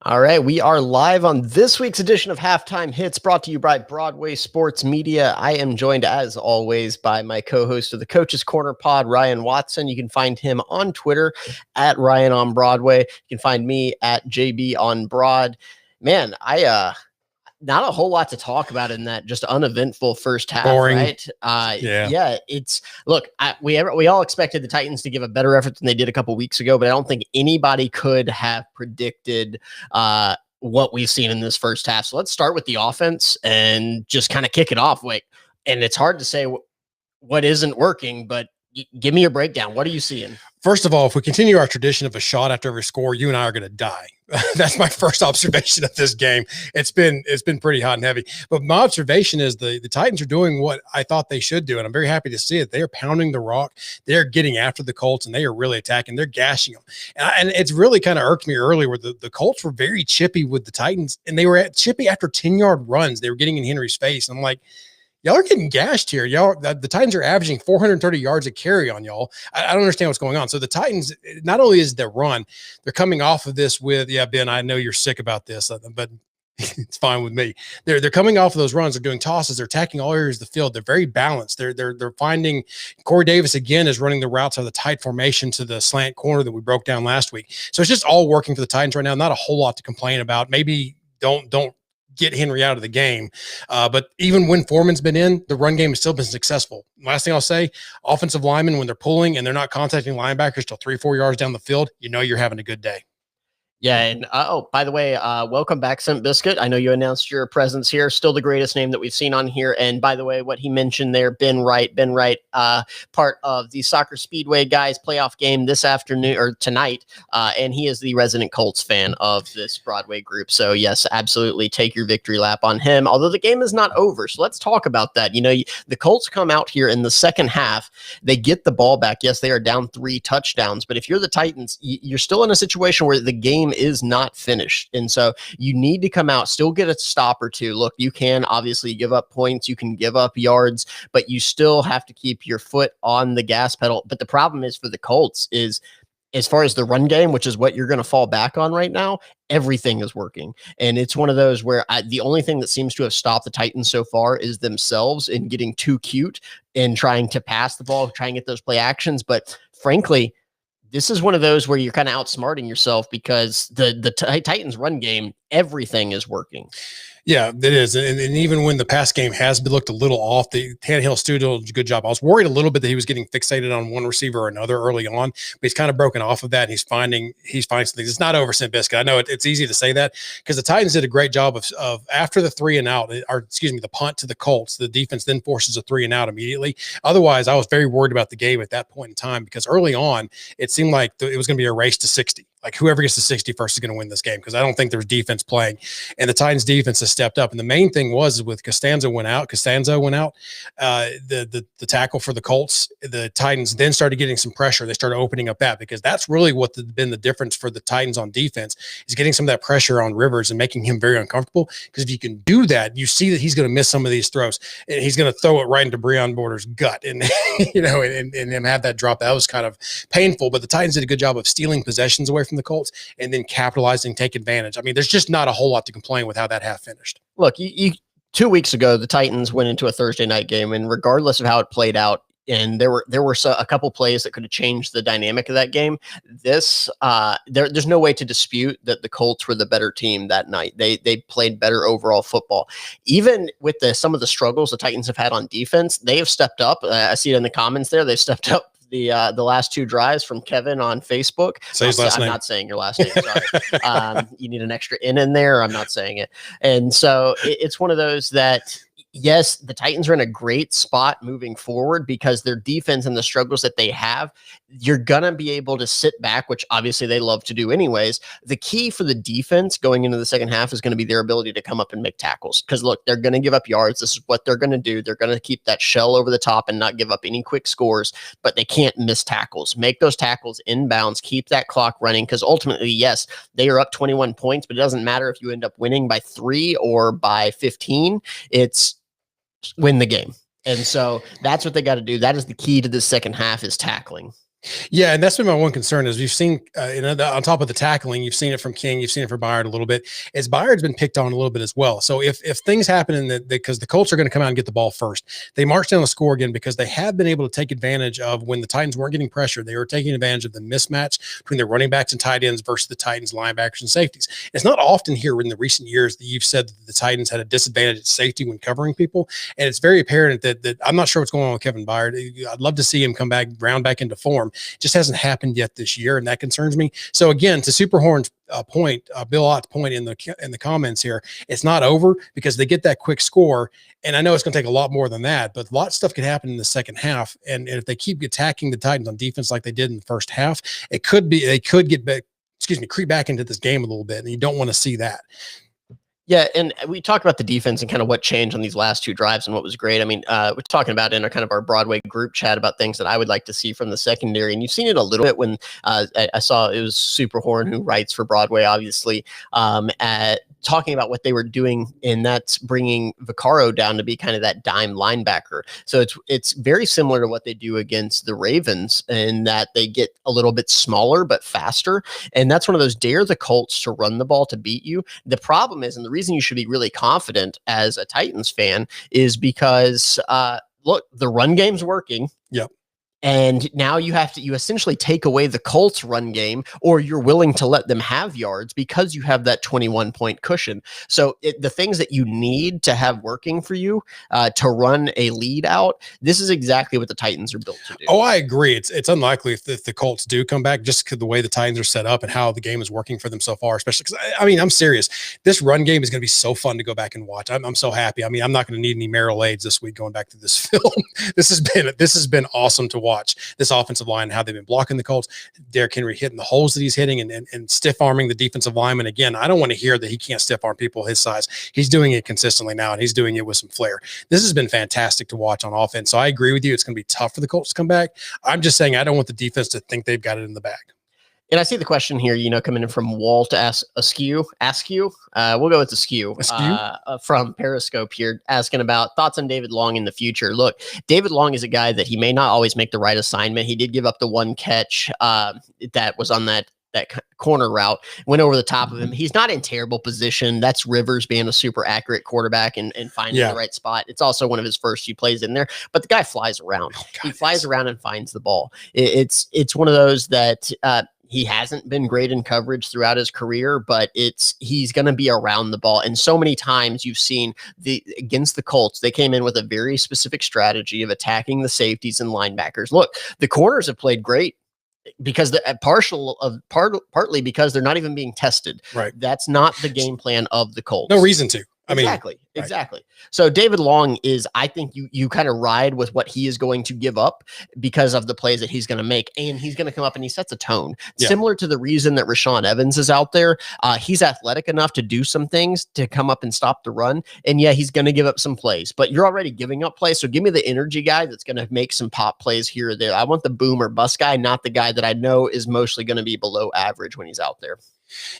All right, we are live on this week's edition of Halftime Hits, brought to you by Broadway Sports Media. I am joined, as always, by my co-host of the Coach's Corner Pod, Ryan Watson. You can find him on Twitter at Ryan on Broadway. You can find me at JB on Broad. Man, not a whole lot to talk about in that just uneventful first half. Boring. Right? Yeah. It's look. We all expected the Titans to give a better effort than they did a couple weeks ago, but I don't think anybody could have predicted what we've seen in this first half. So let's start with the offense and just kind of kick it off. And it's hard to say what isn't working, but give me a breakdown. What are you seeing? First of all, if we continue our tradition of a shot after every score, you and I are going to die. That's my first observation of this game. It's been pretty hot and heavy. But my observation is the Titans are doing what I thought they should do, and I'm very happy to see it. They are pounding the rock. They're getting after the Colts, and they are really attacking. They're gashing them. And it's really kind of irked me earlier where the Colts were very chippy with the Titans, and they were chippy after 10-yard runs. They were getting in Henry's face. And I'm like, y'all are getting gashed here. The Titans are averaging 430 yards a carry on y'all. I don't understand what's going on. So the Titans, not only is their run, they're coming off of this with, Ben, I know you're sick about this, but it's fine with me. They're coming off of those runs. They're doing tosses. They're attacking all areas of the field. They're very balanced. They're finding Corey Davis again is running the routes of the tight formation to the slant corner that we broke down last week. So it's just all working for the Titans right now. Not a whole lot to complain about. Maybe don't get Henry out of the game. But even when Foreman's been in, the run game has still been successful. Last thing I'll say, offensive linemen, when they're pulling and they're not contacting linebackers till 3-4 yards down the field, you're having a good day. Yeah, and by the way, welcome back, Simp Biscuit. I know you announced your presence here. Still the greatest name that we've seen on here. And by the way, what he mentioned there, Ben Wright, part of the Soccer Speedway guys playoff game this afternoon or tonight, and he is the resident Colts fan of this Broadway group. So yes, absolutely, take your victory lap on him. Although the game is not over, so let's talk about that. The Colts come out here in the second half. They get the ball back. Yes, they are down 3 touchdowns, but if you're the Titans, you're still in a situation where the game is not finished. And so you need to come out, still get a stop or two. Look, you can obviously give up points, you can give up yards, but you still have to keep your foot on the gas pedal. But the problem is for the Colts is, as far as the run game, which is what you're going to fall back on right now, everything is working. And it's one of those where the only thing that seems to have stopped the Titans so far is themselves in getting too cute and trying to pass the ball, trying to get those play actions. But frankly, this is one of those where you're kind of outsmarting yourself because the Titans run game, everything is working. Yeah, it is. And even when the pass game has been looked a little off, the Tannehill still did a good job. I was worried a little bit that he was getting fixated on one receiver or another early on, but he's kind of broken off of that. And he's finding some things. It's not over, Simp Biscuit. I know it's easy to say that because the Titans did a great job of after the 3 and out, the punt to the Colts, the defense then forces a 3 and out immediately. Otherwise, I was very worried about the game at that point in time because early on, it seemed like it was going to be a race to 60. Like whoever gets to 60 first is going to win this game because I don't think there's defense playing. And the Titans defense has stepped up. And the main thing was with Costanzo went out, the tackle for the Colts, the Titans then started getting some pressure. They started opening up that because that's really what's been the difference for the Titans on defense is getting some of that pressure on Rivers and making him very uncomfortable. Because if you can do that, you see that he's going to miss some of these throws and he's going to throw it right into Breon Border's gut and, and him have that drop. That was kind of painful, but the Titans did a good job of stealing possessions away from the Colts and then capitalizing, take advantage. I mean, there's just not a whole lot to complain with how that half finished. Look, 2 weeks ago, the Titans went into a Thursday night game, and regardless of how it played out, and there were a couple plays that could have changed the dynamic of that game. There's no way to dispute that the Colts were the better team that night. They played better overall football. Even with some of the struggles the Titans have had on defense, they have stepped up. I see it in the comments there. They've stepped up the last 2 drives from Kevin on Facebook. Say his last name. I'm not saying your last name. Sorry. You need an extra in there. I'm not saying it. And so it's one of those that, yes, the Titans are in a great spot moving forward because their defense and the struggles that they have, you're going to be able to sit back, which obviously they love to do anyways. The key for the defense going into the second half is going to be their ability to come up and make tackles. Because look, they're going to give up yards. This is what they're going to do. They're going to keep that shell over the top and not give up any quick scores, but they can't miss tackles. Make those tackles inbounds, keep that clock running. Because ultimately, yes, they are up 21 points, but it doesn't matter if you end up winning by 3 or by 15. It's win the game. And so that's what they got to do. That is the key to the second half is tackling. Yeah, and that's been my one concern is we've seen, on top of the tackling, you've seen it from King, you've seen it from Byard a little bit. Is Byard's been picked on a little bit as well. So if things happen in because the Colts are going to come out and get the ball first, they march down the score again because they have been able to take advantage of when the Titans weren't getting pressure. They were taking advantage of the mismatch between their running backs and tight ends versus the Titans linebackers and safeties. It's not often here in the recent years that you've said that the Titans had a disadvantage at safety when covering people, and it's very apparent that I'm not sure what's going on with Kevin Byard. I'd love to see him come back, round back into form. Just hasn't happened yet this year, and that concerns me. So again, to Superhorn's point, Bill Ott's point in the comments here, it's not over because they get that quick score, and I know it's going to take a lot more than that, but a lot of stuff can happen in the second half, and if they keep attacking the Titans on defense like they did in the first half, they could get back, creep back into this game a little bit, and you don't want to see that. Yeah, and we talked about the defense and kind of what changed on these last two drives and what was great. I mean, we're talking about in our Broadway group chat about things that I would like to see from the secondary, and you've seen it a little bit when I saw it was Superhorn, who writes for Broadway, obviously, at talking about what they were doing, and that's bringing Vaccaro down to be kind of that dime linebacker. So it's very similar to what they do against the Ravens in that they get a little bit smaller but faster, and that's one of those dare the Colts to run the ball to beat you. The problem is, and the reason you should be really confident as a Titans fan is because look, the run game's working. Yep. And now you essentially take away the Colts run game, or you're willing to let them have yards because you have that 21-point cushion. So the things that you need to have working for you to run a lead out, this is exactly what the Titans are built to do. Oh, I agree. It's unlikely if the Colts do come back just because the way the Titans are set up and how the game is working for them so far, especially because, I mean, I'm serious. This run game is going to be so fun to go back and watch. I'm so happy. I mean, I'm not going to need any Merrill aids this week going back to this film. This has been awesome to watch, this offensive line, how they've been blocking the Colts, Derrick Henry hitting the holes that he's hitting and stiff arming the defensive lineman. Again, I don't want to hear that he can't stiff arm people his size. He's doing it consistently now, and he's doing it with some flair. This has been fantastic to watch on offense. So I agree with you. It's going to be tough for the Colts to come back. I'm just saying I don't want the defense to think they've got it in the bag. And I see the question here, coming in from Walt Askew. We'll go with Askew from Periscope here, asking about thoughts on David Long in the future. Look, David Long is a guy that he may not always make the right assignment. He did give up the one catch that was on that corner route, went over the top of him. He's not in terrible position. That's Rivers being a super accurate quarterback and finding the right spot. It's also one of his first few plays in there, but the guy flies around. He flies around and finds the ball. It's one of those that he hasn't been great in coverage throughout his career, but he's going to be around the ball. And so many times you've seen against the Colts, they came in with a very specific strategy of attacking the safeties and linebackers. Look, the corners have played great because partly because they're not even being tested. Right. That's not the game plan of the Colts. No reason to. Exactly. So David Long is, I think you kind of ride with what he is going to give up because of the plays that he's going to make, and he's going to come up and he sets a tone similar to the reason that Rashaan Evans is out there. He's athletic enough to do some things to come up and stop the run, and he's going to give up some plays, but you're already giving up plays. So give me the energy guy that's going to make some pop plays here or there. I want the boom or bust guy, not the guy that I know is mostly going to be below average when he's out there.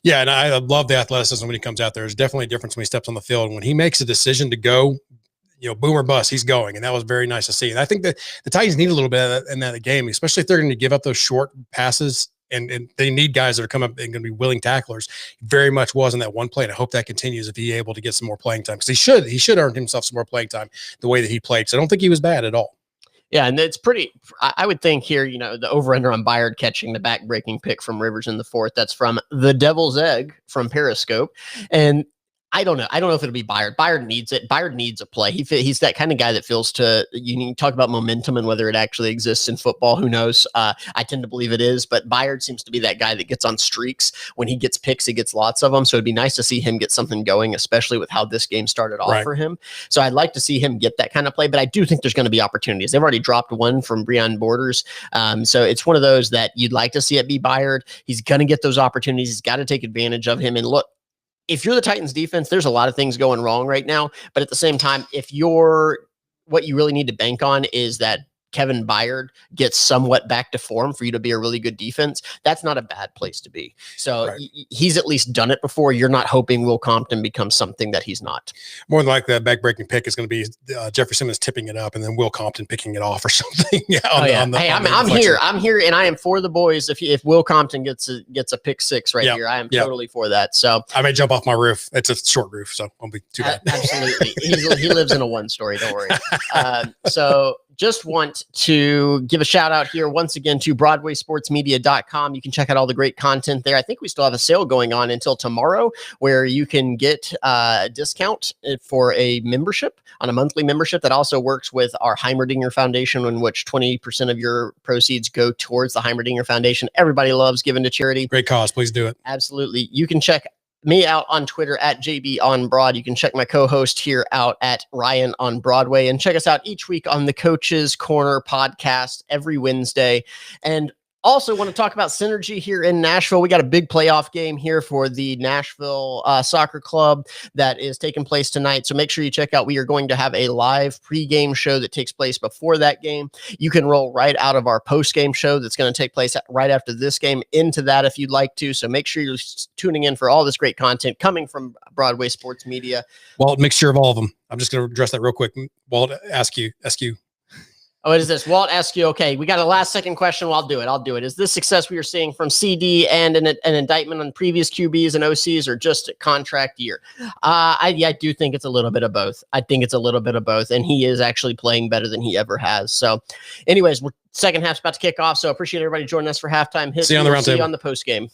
Yeah, and I love the athleticism when he comes out there. There's definitely a difference when he steps on the field. When he makes a decision to go, boom or bust, he's going. And that was very nice to see. And I think that the Titans need a little bit of that in that game, especially if they're going to give up those short passes. And they need guys that are coming up and going to be willing tacklers. He very much was in that one play. And I hope that continues if he's able to get some more playing time. Because he should earn himself some more playing time the way that he played. So I don't think he was bad at all. Yeah, and it's pretty, I would think here, the over-under on Byard catching the back-breaking pick from Rivers in the fourth. That's from the Devil's Egg from Periscope. And I don't know. I don't know if it'll be Byard. Byard needs it. Byard needs a play. He's that kind of guy that feels you talk about momentum and whether it actually exists in football. Who knows? I tend to believe it is, but Byard seems to be that guy that gets on streaks. When he gets picks, he gets lots of them. So it'd be nice to see him get something going, especially with how this game started off for him. So I'd like to see him get that kind of play, but I do think there's going to be opportunities. They've already dropped one from Breon Borders. So it's one of those that you'd like to see it be Byard. He's going to get those opportunities. He's got to take advantage of him. And look, if you're the Titans defense, there's a lot of things going wrong right now. But at the same time, what you really need to bank on is that Kevin Byard gets somewhat back to form for you to be a really good defense, that's not a bad place to be. So he's at least done it before. You're not hoping Will Compton becomes something that he's not. More than likely, that back-breaking pick is going to be Jeffrey Simmons tipping it up and then Will Compton picking it off or something. I'm here. I'm here, and I am for the boys. If Will Compton gets a pick six here, I am totally for that. So I may jump off my roof. It's a short roof, so won't be too bad. Absolutely. He lives in a one-story. Don't worry. So just want to give a shout out here once again to BroadwaySportsMedia.com. You can check out all the great content there. I think we still have a sale going on until tomorrow where you can get a discount for a membership, on a monthly membership that also works with our Heimerdinger Foundation, in which 20% of your proceeds go towards the Heimerdinger Foundation. Everybody loves giving to charity. Great cause. Please do it. Absolutely. You can check me out on Twitter at JB on Broad. You can check my co-host here out at Ryan on Broadway, and check us out each week on the Coach's Corner podcast every Wednesday. And also want to talk about Synergy here in Nashville. We got a big playoff game here for the Nashville Soccer Club that is taking place tonight. So make sure you check out. We are going to have a live pregame show that takes place before that game. You can roll right out of our postgame show that's going to take place right after this game into that if you'd like to. So make sure you're tuning in for all this great content coming from Broadway Sports Media. Walt, mixture of all of them. I'm just going to address that real quick. Walt, ask you. Oh, what is this? Walt asks you, okay, we got a last second question. Well, I'll do it. Is this success we are seeing from CD and an indictment on previous QBs and OCs, or just a contract year? I do think it's a little bit of both. I think it's a little bit of both, and he is actually playing better than he ever has. So anyways, second half's about to kick off, so appreciate everybody joining us for halftime. See you on the round table. On the post game.